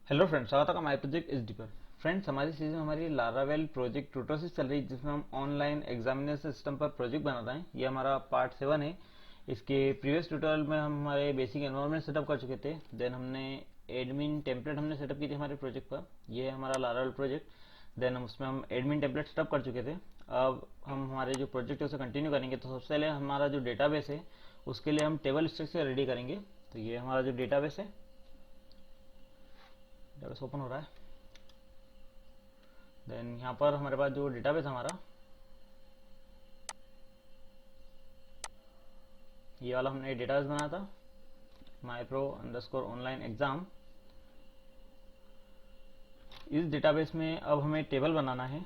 Hello friends, स्वागत है my project is deeper. Friends, हमारी सीरीज में हमारी लारावेल प्रोजेक्ट ट्यूटोरियल चल रही है, जिसमें हम ऑनलाइन एग्जामिनेशन सिस्टम पर प्रोजेक्ट बना रहे हैं। ये हमारा पार्ट 7 है। इसके प्रीवियस ट्यूटोरियल में हम हमारे बेसिक एनवायरनमेंट सेटअप कर चुके थे। देन हमने एडमिन टेम्पलेट हमने सेटअप की थी हमारे प्रोजेक्ट पर। ये है हमारा लारावेल प्रोजेक्ट। देन उसमें हम एडमिन टेम्पलेट सेटअप कर चुके थे। अब हम हमारे जो प्रोजेक्ट है उसे कंटिन्यू करेंगे। तो सबसे पहले हमारा जो डेटाबेस है उसके लिए हम टेबल स्ट्रक्चर रेडी करेंगे। तो ये हमारा जो डेटाबेस है, डेटाबेस ओपन हो रहा है। देन यहाँ पर हमारे पास जो डेटाबेस हमारा, ये वाला हमने डेटाबेस बनाया था, माई प्रो अंडरस्कोर ऑनलाइन एग्जाम। इस डेटाबेस में अब हमें टेबल बनाना है,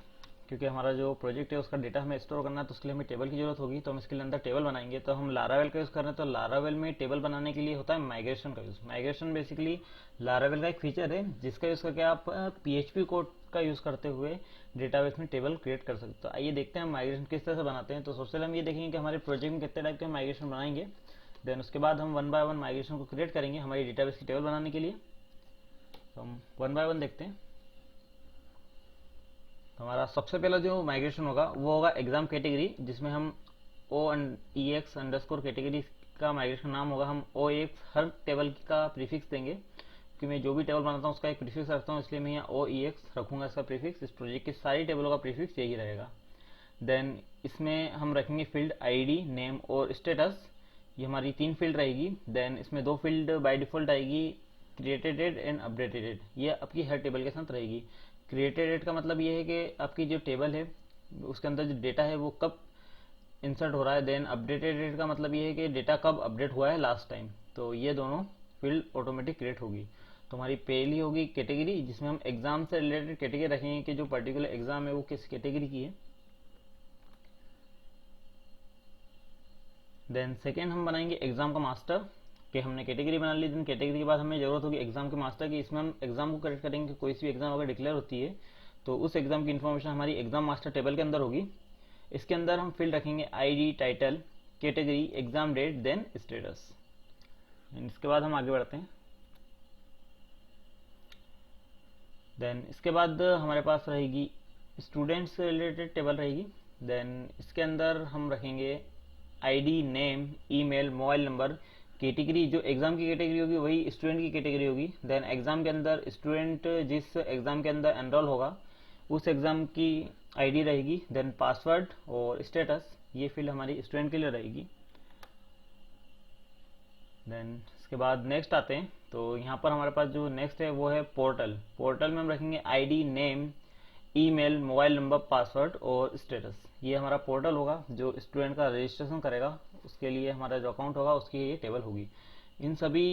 क्योंकि हमारा जो प्रोजेक्ट है उसका डेटा हमें स्टोर करना है। तो उसके लिए हमें टेबल की जरूरत होगी। तो हम इसके लिए अंदर टेबल बनाएंगे। तो हम लारावेल का यूज़ कर रहे हैं। तो लारावेल में टेबल बनाने के लिए होता है माइग्रेशन का यूज़। माइग्रेशन बेसिकली लारावेल का एक फीचर है, जिसका यूज़ करके आप PHP कोड का यूज़ करते हुए डेटाबेस में टेबल क्रिएट कर सकते हो। तो आइए देखते हैं हम माइग्रेशन किस तरह से बनाते हैं। तो सबसे पहले हम ये देखेंगे कि हमारे प्रोजेक्ट में कितने टाइप के माइग्रेशन बनाएंगे। देन उसके बाद हम वन बाय वन माइग्रेशन को क्रिएट करेंगे हमारी डेटाबेस की टेबल बनाने के लिए। तो हम वन बाय वन देखते हैं। तो हमारा सबसे पहला जो माइग्रेशन होगा वो होगा एग्जाम कैटेगरी, जिसमें हम OEX अंडरस्कोर कैटेगरी का माइग्रेशन नाम होगा। हम OEX हर टेबल का प्रीफिक्स देंगे, क्योंकि मैं जो भी टेबल बनाता हूँ उसका एक प्रीफिक्स रखता हूँ, इसलिए मैं यहाँ OEX रखूंगा इसका प्रीफिक्स। इस प्रोजेक्ट की सारी टेबलों का प्रीफिक्स यही रहेगा। देन इसमें हम रखेंगे फील्ड ID, नेम और स्टेटस। ये हमारी 3 फील्ड रहेगी। देन इसमें 2 फील्ड बाय डिफॉल्ट आएगी, created date and updated date. ये आपकी हर टेबल के साथ रहेगी। क्रिएटेड डेट का मतलब ये है कि आपकी जो टेबल है उसके अंदर जो डेटा है वो कब इंसर्ट हो रहा है। देन अपडेटेड डेट का मतलब ये है कि डेटा कब अपडेट हुआ है लास्ट टाइम। तो ये दोनों फील्ड ऑटोमेटिक क्रिएट होगी। तो हमारी पहली होगी कैटेगरी, जिसमें हम एग्जाम से रिलेटेड कैटेगरी रखेंगे कि जो पर्टिकुलर एग्जाम है वो किस कैटेगरी की है। देन सेकेंड हम बनाएंगे एग्जाम का मास्टर, कि हमने कैटेगरी बना ली। देन कैटेगरी के बाद हमें जरूरत होगी एग्जाम के मास्टर की। इसमें हम एग्जाम को करेक्ट करेंगे। कोई सी भी एग्जाम अगर डिक्लेयर होती है तो उस एग्जाम की इन्फॉर्मेशन हमारी एग्जाम मास्टर टेबल के अंदर होगी। इसके अंदर हम फील्ड रखेंगे ID, title, category, exam date, then status. इसके बाद हम आगे बढ़ते हैं। देन इसके बाद हमारे पास रहेगी स्टूडेंट्स से रिलेटेड टेबल रहेगी। देन इसके अंदर हम रखेंगे ID, name, email, mobile number. Category जो एग्जाम की कैटेगरी होगी वही स्टूडेंट की कैटेगरी होगी। देन एग्जाम के अंदर स्टूडेंट जिस एग्जाम के अंदर एनरोल होगा उस एग्जाम की ID रहेगी। देन पासवर्ड और स्टेटस, ये फील्ड हमारी स्टूडेंट के लिए रहेगी। देन इसके बाद नेक्स्ट आते हैं। तो यहाँ पर हमारे पास जो नेक्स्ट है वो है पोर्टल। पोर्टल में हम रखेंगे ID, name, email, mobile number, password और स्टेटस। ये हमारा पोर्टल होगा जो स्टूडेंट का रजिस्ट्रेशन करेगा। उसके लिए हमारा जो अकाउंट होगा उसकी ये टेबल होगी। इन सभी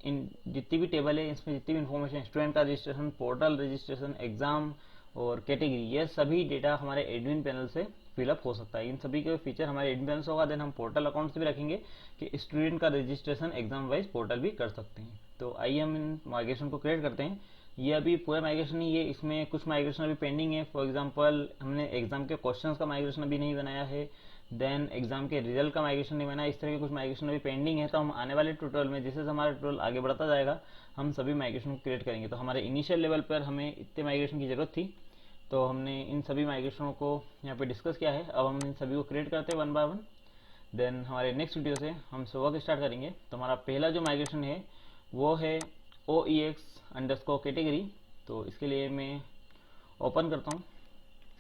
इन जितनी भी टेबल है इसमें जितनी भी इन्फॉर्मेशन, स्टूडेंट का रजिस्ट्रेशन, पोर्टल रजिस्ट्रेशन, एग्जाम और कैटेगरी, ये सभी डेटा हमारे एडमिन पैनल से फिलअप हो सकता है। इन सभी के फीचर हमारे एडमिन पैनल से होगा। देन हम पोर्टल अकाउंट से भी रखेंगे कि स्टूडेंट का रजिस्ट्रेशन एग्जाम वाइज पोर्टल भी कर सकते हैं। तो आइए हम इन माइग्रेशन को क्रिएट करते हैं। ये अभी पूरा माइग्रेशन नहीं है, इसमें कुछ माइग्रेशन अभी पेंडिंग है। फॉर एग्जांपल हमने एग्जाम के क्वेश्चंस का माइग्रेशन अभी नहीं बनाया है। देन एग्जाम के रिजल्ट का माइग्रेशन नहीं बनाया। इस तरह के कुछ माइग्रेशन अभी पेंडिंग है। तो हम आने वाले ट्यूटोरियल में, जैसे हमारा ट्यूटोरियल आगे बढ़ता जाएगा, हम सभी माइग्रेशन को क्रिएट करेंगे। तो हमारे इनिशियल लेवल पर हमें इतने माइग्रेशन की जरूरत थी, तो हमने इन सभी माइग्रेशनों को यहाँ पे डिस्कस किया है। अब हम इन सभी को क्रिएट करते हैं वन बाय वन। देन हमारे नेक्स्ट वीडियो से हम वर्क स्टार्ट करेंगे। तो हमारा पहला जो माइग्रेशन है वो है OEX अंडरस्कोर कैटेगरी। तो इसके लिए मैं ओपन करता हूँ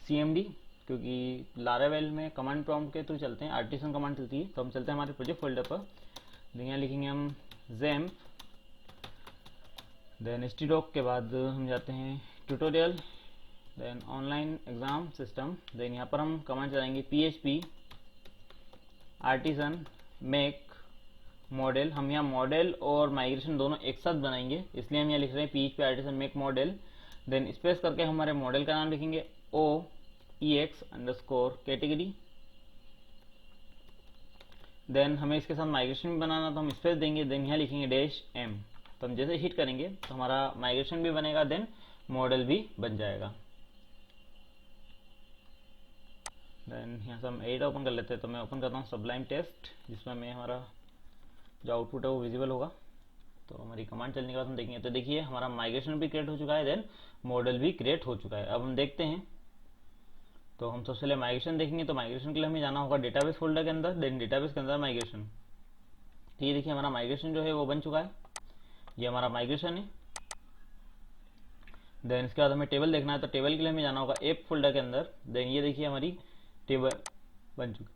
CMD, क्योंकि लारावेल में कमांड प्रॉम्प्ट के थ्रू चलते हैं, आर्टिसन कमांड चलती है। तो हम चलते हैं हमारे प्रोजेक्ट फोल्डर पर। यहाँ लिखेंगे हम XAMPP। देन htdoc के बाद हम जाते हैं tutorial, then online exam system. Then यहाँ पर हम कमांड चलाएंगे PHP आर्टिसन मेक मॉडल। हम यहाँ मॉडल और माइग्रेशन दोनों एक साथ बनाएंगे, इसलिए हम यहाँ लिख रहे हैं PHP artisan make model. Then space करके हमारे मॉडल का नाम लिखेंगे OEX अंडरस्कोर कैटेगरी। देन हमें इसके साथ माइग्रेशन भी बनाना, तो हम स्पेस देंगे। देन यहाँ लिखेंगे -m। तो हम जैसे हिट करेंगे तो हमारा माइग्रेशन भी बनेगा, देन मॉडल भी बन जाएगा। देन यहाँ से हम एडिट ओपन कर लेते हैं। तो मैं ओपन करता हूँ सबलाइम टेस्ट, जिसमें मैं हमारा जो आउटपुट है वो विजिबल होगा। तो हमारी कमांड चलने के बाद हम देखेंगे तो देखिए हमारा माइग्रेशन भी क्रिएट हो चुका है, देन मॉडल भी क्रिएट हो चुका है। अब हम देखते हैं, तो हम सबसे पहले माइग्रेशन देखेंगे। तो माइग्रेशन के लिए हमें जाना होगा डेटाबेस फोल्डर के अंदर, देन डेटाबेस के अंदर माइग्रेशन। तो ये देखिए हमारा माइग्रेशन जो है वो बन चुका है, ये हमारा माइग्रेशन है। देन इसके बाद हमें टेबल देखना है, तो टेबल के लिए हमें जाना होगा ऐप फोल्डर के अंदर। देन ये देखिए हमारी टेबल बन चुकी,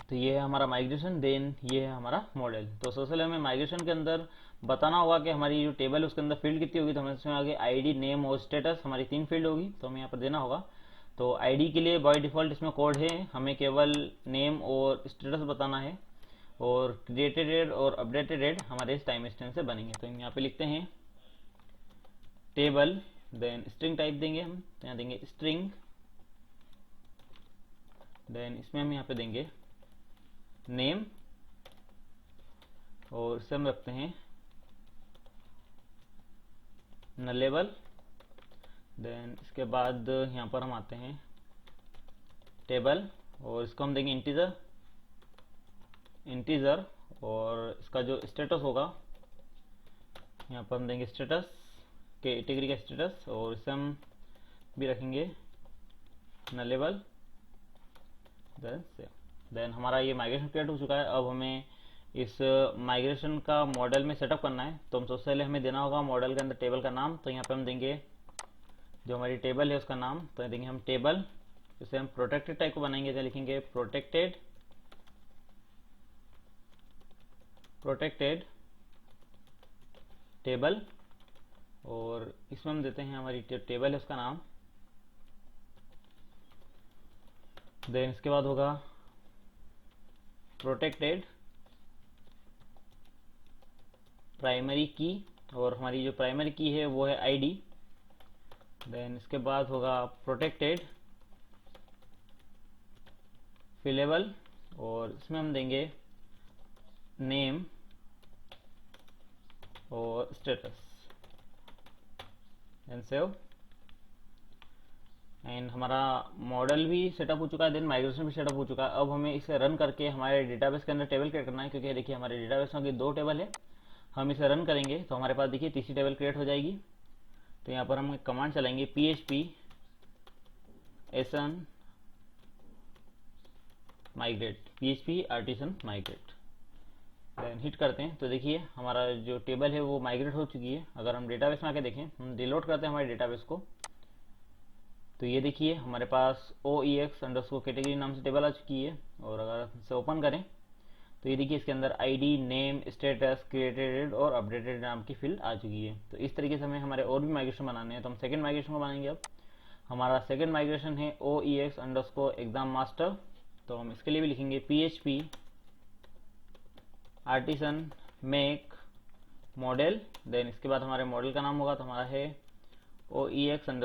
तो ये है हमारा माइग्रेशन, देन ये है हमारा मॉडल। तो सबसे पहले हमें माइग्रेशन के अंदर बताना होगा कि हमारी जो टेबल है उसके अंदर फील्ड कितनी होगी। तो हमें इसमें आगे आईडी, नेम और स्टेटस, हमारी 3 फील्ड होगी, तो हमें यहाँ पर देना होगा। तो आईडी के लिए बाय डिफॉल्ट इसमें कोड है, हमें केवल नेम और स्टेटस बताना है, और क्रिएटेड डेट और अपडेटेड डेट हमारे इस टाइम स्टैम्प से बनेंगे। तो हम यहाँ पे लिखते हैं टेबल, देन स्ट्रिंग टाइप देंगे हम, तो यहाँ देंगे स्ट्रिंग, देन इसमें हम यहाँ पे देंगे नेम, और इसे हम रखते हैं नलेबल। देन इसके बाद यहाँ पर हम आते हैं टेबल, और इसको हम देंगे इंटीजर, और इसका जो स्टेटस होगा यहाँ पर हम देंगे स्टेटस, कैटेगरी का स्टेटस, और इसे हम भी रखेंगे नलेबल। देन हमारा ये माइग्रेशन क्रिएट हो चुका है। अब हमें इस माइग्रेशन का मॉडल में सेटअप करना है, तो हम सबसे पहले हमें देना होगा मॉडल के अंदर टेबल का नाम। तो यहाँ पे हम देंगे जो हमारी टेबल है उसका नाम, तो देंगे हम टेबल। इसे हम प्रोटेक्टेड टाइप को बनाएंगे, तो लिखेंगे प्रोटेक्टेड टेबल, और इसमें हम देते हैं हमारी टेबल है उसका नाम। देन इसके बाद होगा प्रोटेक्टेड प्राइमरी की, और हमारी जो प्राइमरी की है वो है आईडी। देन इसके बाद होगा प्रोटेक्टेड फिलेबल, और इसमें हम देंगे नेम और स्टेटस, देन सेव। एंड हमारा मॉडल भी सेटअप हो चुका है, देन माइग्रेशन भी सेटअप हो चुका है। अब हमें इसे रन करके हमारे डेटाबेस के अंदर टेबल क्रिएट करना है, क्योंकि देखिए हमारे डेटाबेस में 2 टेबल है। हम इसे रन करेंगे तो हमारे पास देखिए तीसरी टेबल क्रिएट हो जाएगी। तो यहाँ पर हम एक कमांड चलाएंगे php artisan migrate, then hit करते हैं। तो देखिए हमारा जो टेबल है वो माइग्रेट हो चुकी है। अगर हम डेटाबेस में आके देखें, हम रिलोड करते हैं हमारे डेटाबेस को, तो ये देखिए हमारे पास OEX_कैटेगरी नाम से टेबल आ चुकी है। और अगर इसे ओपन करें तो ये देखिए इसके अंदर आईडी, नेम, स्टेटस, क्रिएटेड और अपडेटेड नाम की फील्ड आ चुकी है। तो इस तरीके से हमें हमारे और भी माइग्रेशन बनाने हैं, तो हम सेकंड माइग्रेशन को बनाएंगे। अब हमारा सेकंड माइग्रेशन है OEX_exam master। तो हम इसके लिए भी लिखेंगे php artisan make model. Then इसके बाद हमारे मॉडल का नाम होगा, तो हमारा है OEX_exam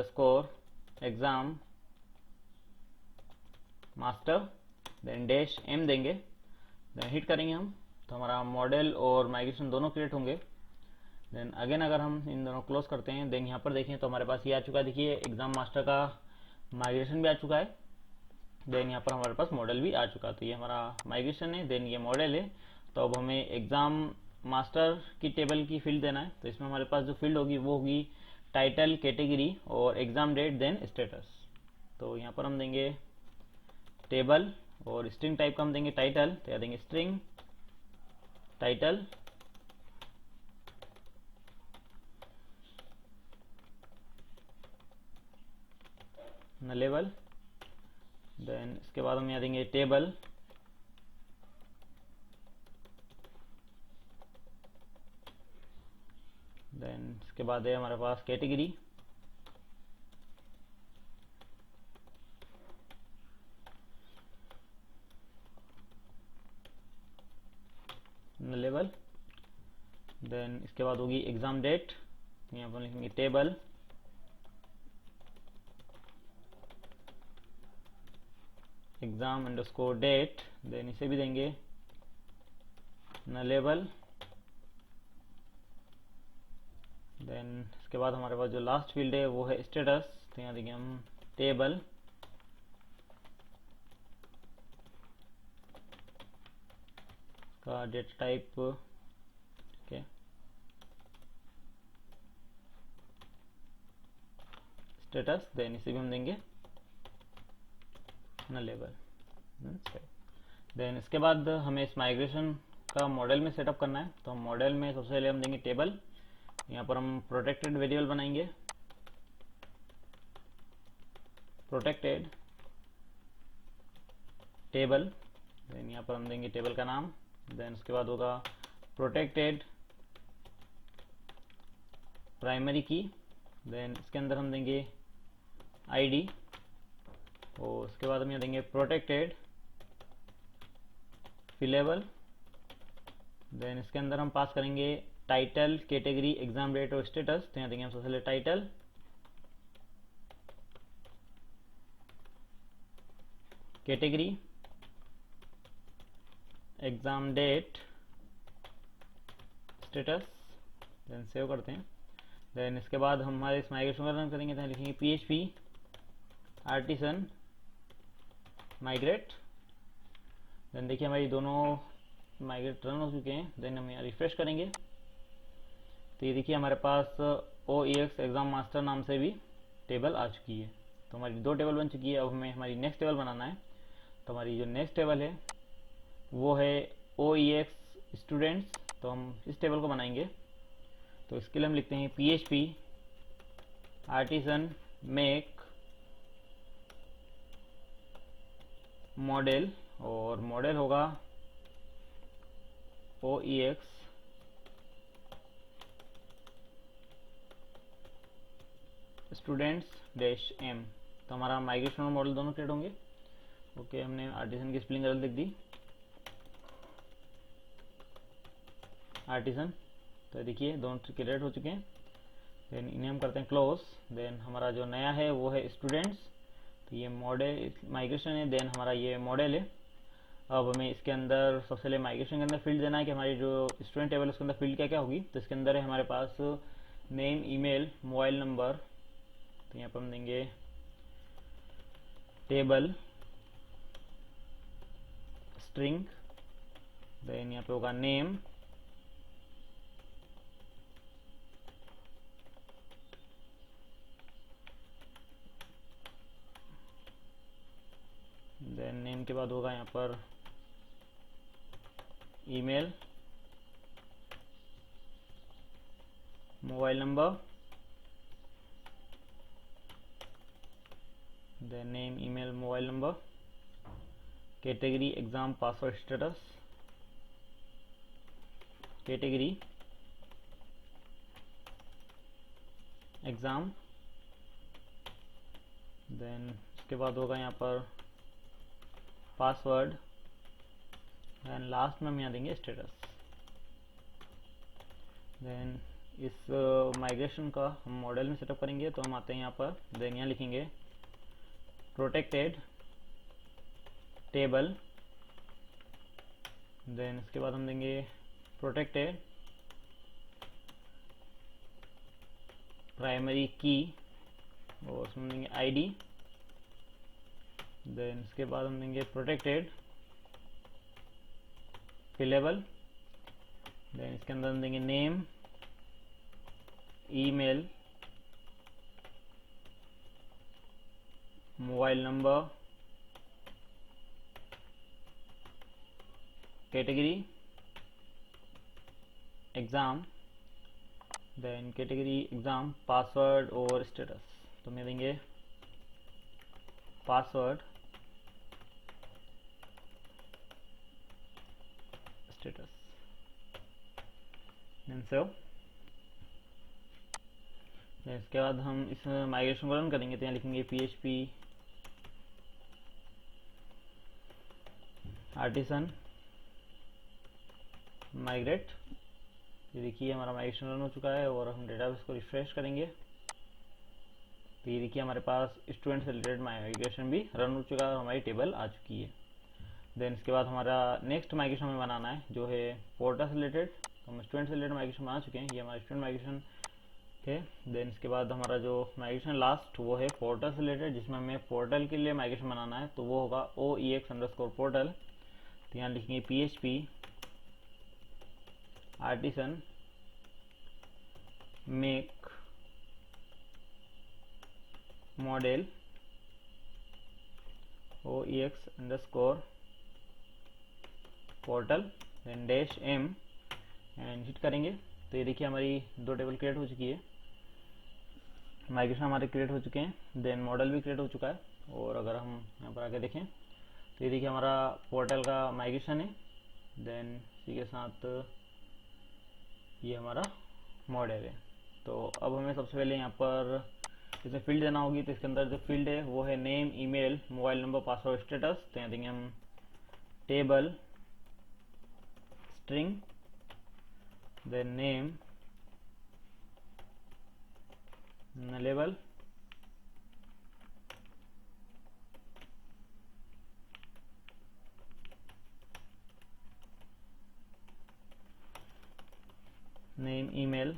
master, देन -m देंगे, देन हिट करेंगे हम, तो हमारा मॉडल और माइग्रेशन दोनों क्रिएट होंगे। देन अगेन अगर हम इन दोनों क्लोज करते हैं, देन यहाँ पर देखें तो हमारे पास ये आ चुका है, देखिए एग्जाम मास्टर का माइग्रेशन भी आ चुका है। देन यहाँ पर हमारे पास मॉडल भी आ चुका है। तो ये हमारा माइग्रेशन है, देन ये मॉडल है। तो अब हमें एग्जाम मास्टर की टेबल की फील्ड देना है। तो इसमें हमारे पास जो फील्ड होगी वो होगी टाइटल, कैटेगरी और एग्जाम डेट, देन स्टेटस। तो यहाँ पर हम देंगे टेबल, और स्ट्रिंग टाइप का हम देंगे टाइटल, तो यहाँ देंगे स्ट्रिंग टाइटल, लेवल। देन इसके बाद हम यहाँ देंगे टेबल, देन इसके बाद है हमारे पास कैटेगरी, लेवल। देन इसके बाद होगी एग्जाम डेट, यहाँ पर लिखेंगे टेबल, exam_date, देन इसे भी देंगे लेवल। देन इसके बाद हमारे पास जो लास्ट फील्ड है वो है स्टेटस, तो यहाँ देंगे हम टेबल, का data type okay status, then इसे भी हम देंगे नलेबल। देन इसके बाद हमें इस माइग्रेशन का मॉडल में सेटअप करना है, तो मॉडल में सबसे पहले हम देंगे टेबल। यहाँ पर हम प्रोटेक्टेड वेरिएबल बनाएंगे, प्रोटेक्टेड टेबल। देन यहाँ पर हम देंगे टेबल का नाम। देन उसके बाद होगा प्रोटेक्टेड प्राइमरी की। देन इसके अंदर हम देंगे आईडी, और उसके बाद हम यहाँ देंगे प्रोटेक्टेड फिलेबल। देन इसके अंदर हम पास करेंगे टाइटल, कैटेगरी, एग्जाम डेट और स्टेटस। तो यहाँ देंगे हम सबसे पहले title, category, exam date, status. Then save करते हैं। देन इसके बाद हम हमारे इस माइग्रेशन का रन करेंगे, तो लिखेंगे PHP आर्टिसन माइग्रेट। देन देखिए हमारी दोनों माइग्रेट रन हो चुके हैं। देन हम यहाँ रिफ्रेश करेंगे, तो ये देखिए हमारे पास OEX एग्जाम मास्टर नाम से भी टेबल आ चुकी है। तो हमारी 2 टेबल बन चुकी है। अब हमें हमारी नेक्स्ट टेबल बनाना है। तो हमारी जो नेक्स्ट टेबल है वो है OEX स्टूडेंट्स। तो हम इस टेबल को बनाएंगे। तो इसके लिए हम लिखते हैं PHP आर्टिसन मेक मॉडल, और मॉडल होगा OEX स्टूडेंट्स डैश M। तो हमारा माइग्रेशन और मॉडल दोनों क्रिएट होंगे। ओके, हमने आर्टिसन की स्पेलिंग गलत लिख दी, आर्टिसन। तो देखिए दोनों क्रिएट हो चुके हैं। देन इन्हें हम करते हैं क्लोज। देन हमारा जो नया है वो है स्टूडेंट्स। तो ये मॉडल माइग्रेशन है, देन हमारा ये मॉडल है। अब हमें इसके अंदर सबसे पहले माइग्रेशन के अंदर फील्ड देना है कि हमारी जो स्टूडेंट टेबल है उसके अंदर फील्ड क्या क्या होगी। तो इसके अंदर है हमारे पास नेम, ईमेल, मोबाइल नंबर। तो यहाँ पर हम देंगे टेबल स्ट्रिंग। देन यहाँ पे होगा नेम, देन नेम के बाद होगा यहाँ पर email, mobile number, then name, email, mobile number, category, exam, password, status, category, exam. Then इसके बाद होगा यहाँ पर पासवर्ड, देन लास्ट में हम यहाँ देंगे स्टेटस। देन इस माइग्रेशन का हम मॉडल में सेटअप करेंगे। तो हम आते हैं यहाँ पर, देन यहाँ लिखेंगे प्रोटेक्टेड टेबल। देन इसके बाद हम देंगे प्रोटेक्टेड प्राइमरी की, और उसमें देंगे आईडी। देन इसके बाद हम देंगे प्रोटेक्टेड फिलेबल। देन इसके अंदर हम देंगे name, email, mobile number, category, exam. Then category, exam, password और स्टेटस। तो मैं देंगे पासवर्ड, स्टेटस, देन सेव। इसके बाद हम इस माइग्रेशन को रन करेंगे। तो यहाँ लिखेंगे PHP आर्टिसन माइग्रेट। ये देखिए हमारा माइग्रेशन रन हो चुका है, और हम डेटाबेस को रिफ्रेश करेंगे। तो ये देखिए हमारे पास स्टूडेंट से रिलेटेड माइग्रेशन भी रन हो चुका है और हमारी टेबल आ चुकी है। देन इसके बाद हमारा नेक्स्ट माइग्रेशन हमें बनाना है जो है पोर्टल से रिलेटेड। तो हम स्टूडेंट से रिलेटेड माइग्रेशन बना चुके हैं, ये हमारा स्टूडेंट माइग्रेशन है। देन इसके बाद हमारा जो माइग्रेशन लास्ट वो है पोर्टल से रिलेटेड, जिसमें हमें पोर्टल के लिए माइग्रेशन बनाना है। तो वो होगा OEX_portal। तो यहाँ लिखेंगे PHP artisan make model oex_portal then -m and hit करेंगे तो ये देखिए हमारी 2 टेबल क्रिएट हो चुकी है, माइग्रेशन हमारे क्रिएट हो चुके हैं, देन मॉडल भी क्रिएट हो चुका है। और अगर हम यहाँ पर आके देखें तो ये देखिए हमारा पोर्टल का माइग्रेशन है, देन इसी के साथ ये हमारा मॉडल है। तो अब हमें सबसे पहले यहाँ पर इसमें फील्ड देना होगी, तो इसके अंदर जो फील्ड है वो है name, email, mobile number, password, status. तो यहाँ देंगे हम table string, then name nullable, name, email,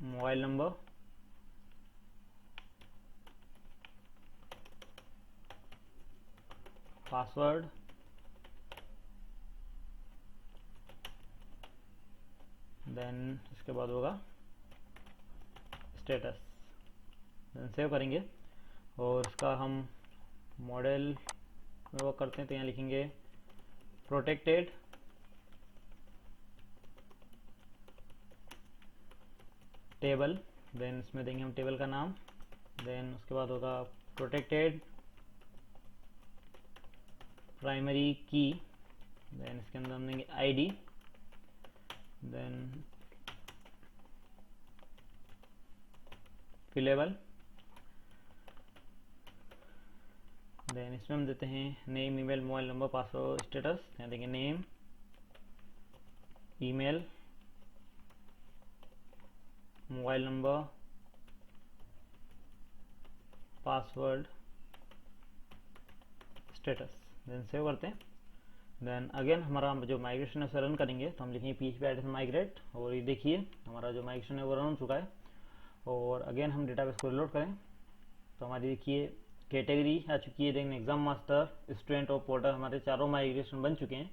mobile number, password, then इसके बाद होगा स्टेटस, देन सेव करेंगे। और इसका हम मॉडल में वर्क करते हैं तो यहाँ लिखेंगे प्रोटेक्टेड टेबल, देन इसमें देंगे हम टेबल का नाम, देन उसके बाद होगा प्रोटेक्टेड प्राइमरी की, देन इसके अंदर हम देंगे आईडी, देन फिलेबल, देन इसमें हम देते हैं name, email, mobile number, password, status. यहाँ देंगे name, email, mobile number, password, status, then save करते हैं। देन अगेन हमारा जो माइग्रेशन है उसे रन करेंगे तो हम लिखेंगे php आर्टिसन माइग्रेट, और ये देखिए हमारा जो माइग्रेशन है वो रन हो चुका है। और अगेन हम डेटाबेस को रिलोड करें तो हमारी देखिए कैटेगरी आ चुकी है, देन एग्जाम मास्टर, स्टूडेंट और पोर्टल, हमारे चारों माइग्रेशन बन चुके हैं।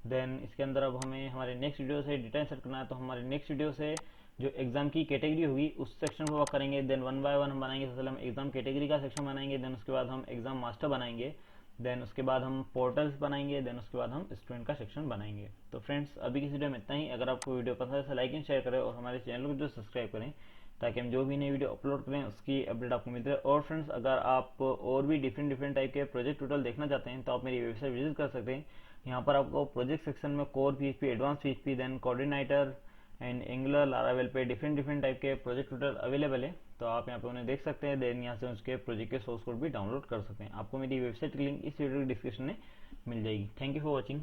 देन इसके अंदर अब हमें हमारे नेक्स्ट वीडियो से डेटा इंसर्ट करना है, तो हमारे नेक्स्ट वीडियो से जो एग्जाम की कैटेगरी होगी उस सेक्शन को वर्क करेंगे। देन 1 बाय 1 हम बनाएंगे, सबसे पहले हम एग्जाम कैटेगरी का सेक्शन बनाएंगे, देन उसके बाद हम एग्जाम मास्टर बनाएंगे, देन उसके बाद हम पोर्टल्स बनाएंगे, देन उसके बाद हम स्टूडेंट का सेक्शन बनाएंगे। तो फ्रेंड्स अभी की वीडियो में इतना ही। अगर आपको वीडियो पसंद है तो लाइक एंड शेयर करें और हमारे चैनल को जो सब्सक्राइब करें ताकि हम जो भी नई वीडियो अपलोड करें उसकी अपडेट आपको मिलती रहे। और फ्रेंड्स अगर आप और भी डिफरेंट टाइप के प्रोजेक्ट ट्यूटोरियल देखना चाहते हैं तो आप मेरी वेबसाइट विजिट कर सकते हैं। यहाँ पर आपको प्रोजेक्ट सेक्शन में core PHP, advance PHP, then coordinator and Angular, Laravel पे डिफरेंट टाइप के प्रोजेक्ट ट्यूटोरियल अवेलेबल है, तो आप यहाँ पे उन्हें देख सकते हैं। देन यहाँ से उसके प्रोजेक्ट के सोर्स कोड भी डाउनलोड कर सकते हैं। आपको मेरी वेबसाइट की लिंक इस वीडियो की डिस्क्रिप्शन में मिल जाएगी। Thank you for watching.